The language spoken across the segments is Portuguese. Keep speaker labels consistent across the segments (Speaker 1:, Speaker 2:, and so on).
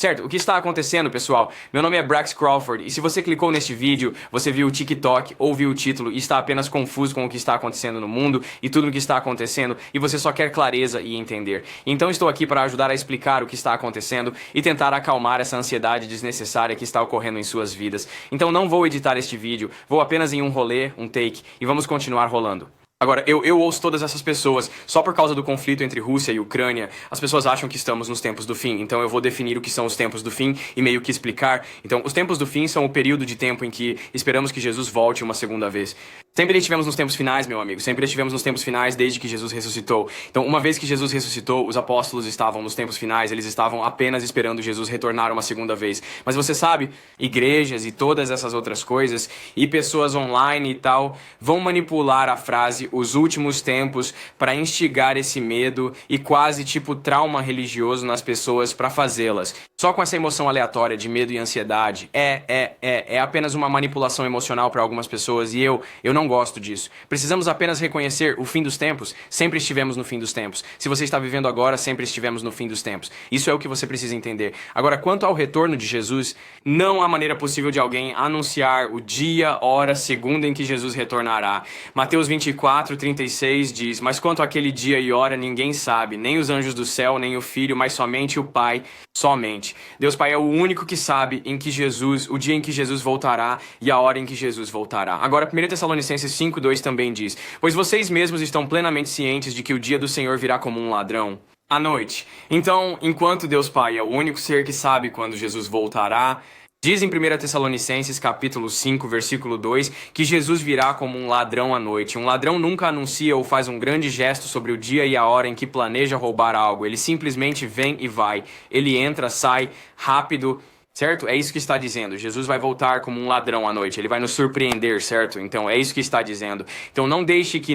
Speaker 1: Certo, o que está acontecendo, pessoal? Meu nome é Brax Crawford e se você clicou neste vídeo, você viu o TikTok, ouviu o título e está apenas confuso com o que está acontecendo no mundo e tudo o que está acontecendo e você só quer clareza e entender. Então estou aqui para ajudar a explicar o que está acontecendo e tentar acalmar essa ansiedade desnecessária que está ocorrendo em suas vidas. Então não vou editar este vídeo, vou apenas em um rolê, um take e vamos continuar rolando. Agora, eu ouço todas essas pessoas, só por causa do conflito entre Rússia e Ucrânia, as pessoas acham que estamos nos tempos do fim, então eu vou definir o que são os tempos do fim e meio que explicar. Então, os tempos do fim são o período de tempo em que esperamos que Jesus volte uma segunda vez. Sempre estivemos nos tempos finais, meu amigo, sempre estivemos nos tempos finais desde que Jesus ressuscitou. Então, uma vez que Jesus ressuscitou, os apóstolos estavam nos tempos finais, eles estavam apenas esperando Jesus retornar uma segunda vez. Mas você sabe, igrejas e todas essas outras coisas, e pessoas online e tal, vão manipular a frase os últimos tempos para instigar esse medo e quase tipo trauma religioso nas pessoas para fazê-las. Só com essa emoção aleatória de medo e ansiedade. É apenas uma manipulação emocional para algumas pessoas e eu não gosto disso. Precisamos apenas reconhecer o fim dos tempos. Sempre estivemos no fim dos tempos. Se você está vivendo agora, sempre estivemos no fim dos tempos. Isso é o que você precisa entender. Agora, quanto ao retorno de Jesus, não há maneira possível de alguém anunciar o dia, hora, segundo em que Jesus retornará. Mateus 24:36 diz: mas quanto àquele dia e hora, ninguém sabe, nem os anjos do céu, nem o Filho, mas somente o Pai, somente. Deus Pai é o único que sabe em que Jesus, o dia em que Jesus voltará e a hora em que Jesus voltará. Agora, 1 Tessalonicenses 5:2 também diz: pois vocês mesmos estão plenamente cientes de que o dia do Senhor virá como um ladrão à noite. Então, enquanto Deus Pai é o único ser que sabe quando Jesus voltará, diz em 1 Tessalonicenses capítulo 5, versículo 2, que Jesus virá como um ladrão à noite. Um ladrão nunca anuncia ou faz um grande gesto sobre o dia e a hora em que planeja roubar algo. Ele simplesmente vem e vai. Ele entra, sai, rápido, certo? É isso que está dizendo. Jesus vai voltar como um ladrão à noite. Ele vai nos surpreender, certo? Então, é isso que está dizendo. Então, não deixe que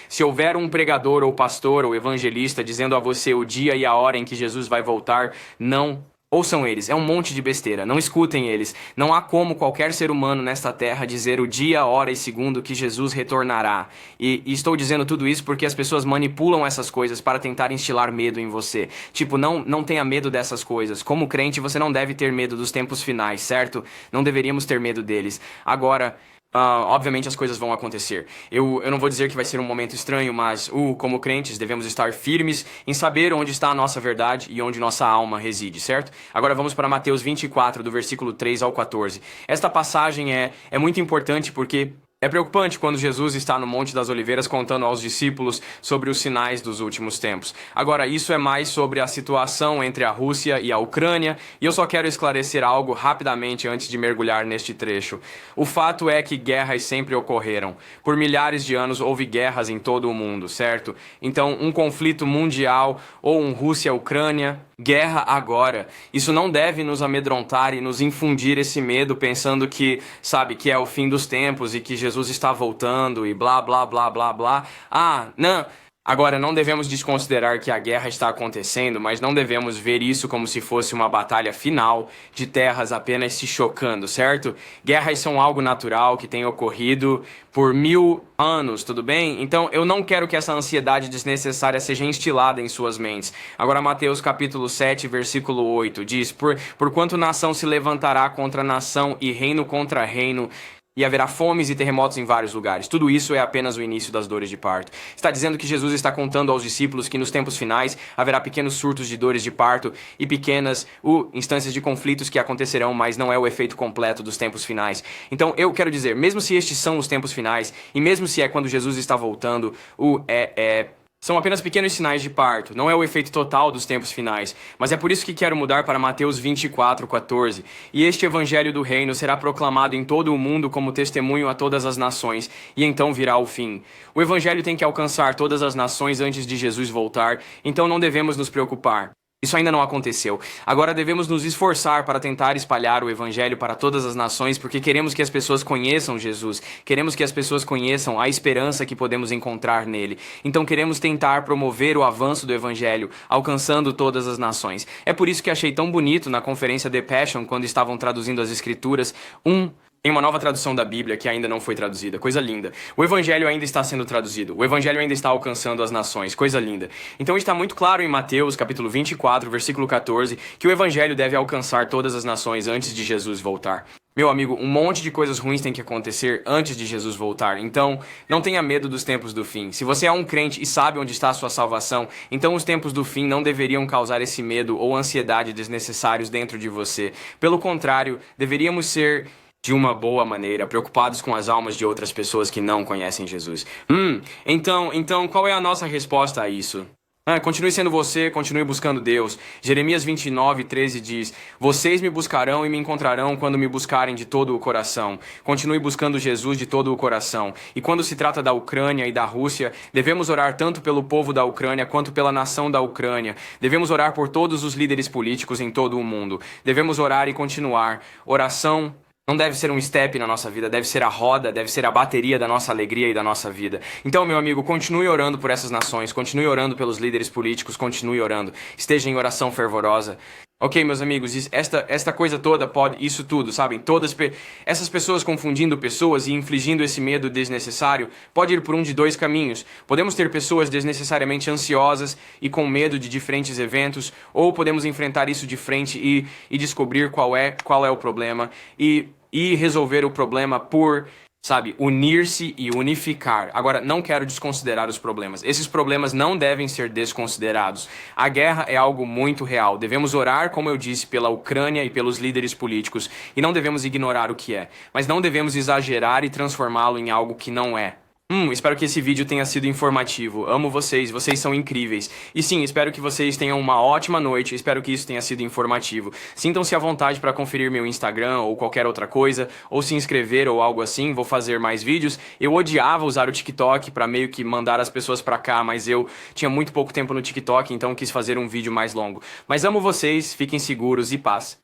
Speaker 1: se houver um pregador ou pastor ou evangelista dizendo a você o dia e a hora em que Jesus vai voltar, não ouçam eles, é um monte de besteira, não escutem eles. Não há como qualquer ser humano nesta terra dizer o dia, hora e segundo que Jesus retornará. E estou dizendo tudo isso porque as pessoas manipulam essas coisas para tentar instilar medo em você. Tipo, não tenha medo dessas coisas. Como crente, você não deve ter medo dos tempos finais, certo? Não deveríamos ter medo deles. Agora, obviamente as coisas vão acontecer. Eu não vou dizer que vai ser um momento estranho, mas como crentes devemos estar firmes em saber onde está a nossa verdade e onde nossa alma reside, certo? Agora vamos para Mateus 24, do versículo 3 ao 14. Esta passagem é muito importante porque é preocupante quando Jesus está no Monte das Oliveiras contando aos discípulos sobre os sinais dos últimos tempos. Agora, isso é mais sobre a situação entre a Rússia e a Ucrânia, e eu só quero esclarecer algo rapidamente antes de mergulhar neste trecho. O fato é que guerras sempre ocorreram. Por milhares de anos houve guerras em todo o mundo, certo? Então, um conflito mundial ou um Rússia-Ucrânia, guerra agora. Isso não deve nos amedrontar e nos infundir esse medo pensando que, sabe, que é o fim dos tempos e que Jesus está voltando e blá, blá, blá, blá, blá. Não. Agora, não devemos desconsiderar que a guerra está acontecendo, mas não devemos ver isso como se fosse uma batalha final de terras apenas se chocando, certo? Guerras são algo natural que tem ocorrido por 1000 anos, tudo bem? Então, eu não quero que essa ansiedade desnecessária seja instilada em suas mentes. Agora, Mateus capítulo 7, versículo 8, diz: Porquanto nação se levantará contra nação e reino contra reino, e haverá fomes e terremotos em vários lugares. Tudo isso é apenas o início das dores de parto. Está dizendo que Jesus está contando aos discípulos que nos tempos finais haverá pequenos surtos de dores de parto e pequenas instâncias de conflitos que acontecerão, mas não é o efeito completo dos tempos finais. Então eu quero dizer, mesmo se estes são os tempos finais, e mesmo se é quando Jesus está voltando, são apenas pequenos sinais de parto, não é o efeito total dos tempos finais. Mas é por isso que quero mudar para Mateus 24:14. E este evangelho do reino será proclamado em todo o mundo como testemunho a todas as nações, e então virá o fim. O evangelho tem que alcançar todas as nações antes de Jesus voltar, então não devemos nos preocupar. Isso ainda não aconteceu. Agora devemos nos esforçar para tentar espalhar o evangelho para todas as nações, porque queremos que as pessoas conheçam Jesus. Queremos que as pessoas conheçam a esperança que podemos encontrar nele. Então queremos tentar promover o avanço do evangelho, alcançando todas as nações. É por isso que achei tão bonito na conferência The Passion, quando estavam traduzindo as escrituras, Tem uma nova tradução da Bíblia que ainda não foi traduzida. Coisa linda. O Evangelho ainda está sendo traduzido. O Evangelho ainda está alcançando as nações. Coisa linda. Então está muito claro em Mateus, capítulo 24, versículo 14, que o Evangelho deve alcançar todas as nações antes de Jesus voltar. Meu amigo, um monte de coisas ruins tem que acontecer antes de Jesus voltar. Então, não tenha medo dos tempos do fim. Se você é um crente e sabe onde está a sua salvação, então os tempos do fim não deveriam causar esse medo ou ansiedade desnecessários dentro de você. Pelo contrário, deveríamos ser de uma boa maneira, preocupados com as almas de outras pessoas que não conhecem Jesus. Então, qual é a nossa resposta a isso? Continue sendo você, continue buscando Deus. Jeremias 29:13 diz: Vocês me buscarão e me encontrarão quando me buscarem de todo o coração. Continue buscando Jesus de todo o coração. E quando se trata da Ucrânia e da Rússia, devemos orar tanto pelo povo da Ucrânia quanto pela nação da Ucrânia. Devemos orar por todos os líderes políticos em todo o mundo. Devemos orar e continuar. Oração não deve ser um step na nossa vida, deve ser a roda, deve ser a bateria da nossa alegria e da nossa vida. Então, meu amigo, continue orando por essas nações, continue orando pelos líderes políticos, continue orando. Esteja em oração fervorosa. Ok, meus amigos, esta coisa toda pode, isso tudo, sabem? Essas pessoas confundindo pessoas e infligindo esse medo desnecessário pode ir por um de dois caminhos. Podemos ter pessoas desnecessariamente ansiosas e com medo de diferentes eventos, ou podemos enfrentar isso de frente e descobrir qual é o problema e resolver o problema por, sabe, unir-se e unificar. Agora, não quero desconsiderar os problemas. Esses problemas não devem ser desconsiderados. A guerra é algo muito real. Devemos orar, como eu disse, pela Ucrânia e pelos líderes políticos. E não devemos ignorar o que é. Mas não devemos exagerar e transformá-lo em algo que não é. Espero que esse vídeo tenha sido informativo. Amo vocês, vocês são incríveis. E sim, espero que vocês tenham uma ótima noite. Espero que isso tenha sido informativo. Sintam-se à vontade para conferir meu Instagram ou qualquer outra coisa, ou se inscrever ou algo assim. Vou fazer mais vídeos. Eu odiava usar o TikTok para meio que mandar as pessoas para cá, mas eu tinha muito pouco tempo no TikTok, então quis fazer um vídeo mais longo. Mas amo vocês, fiquem seguros e paz.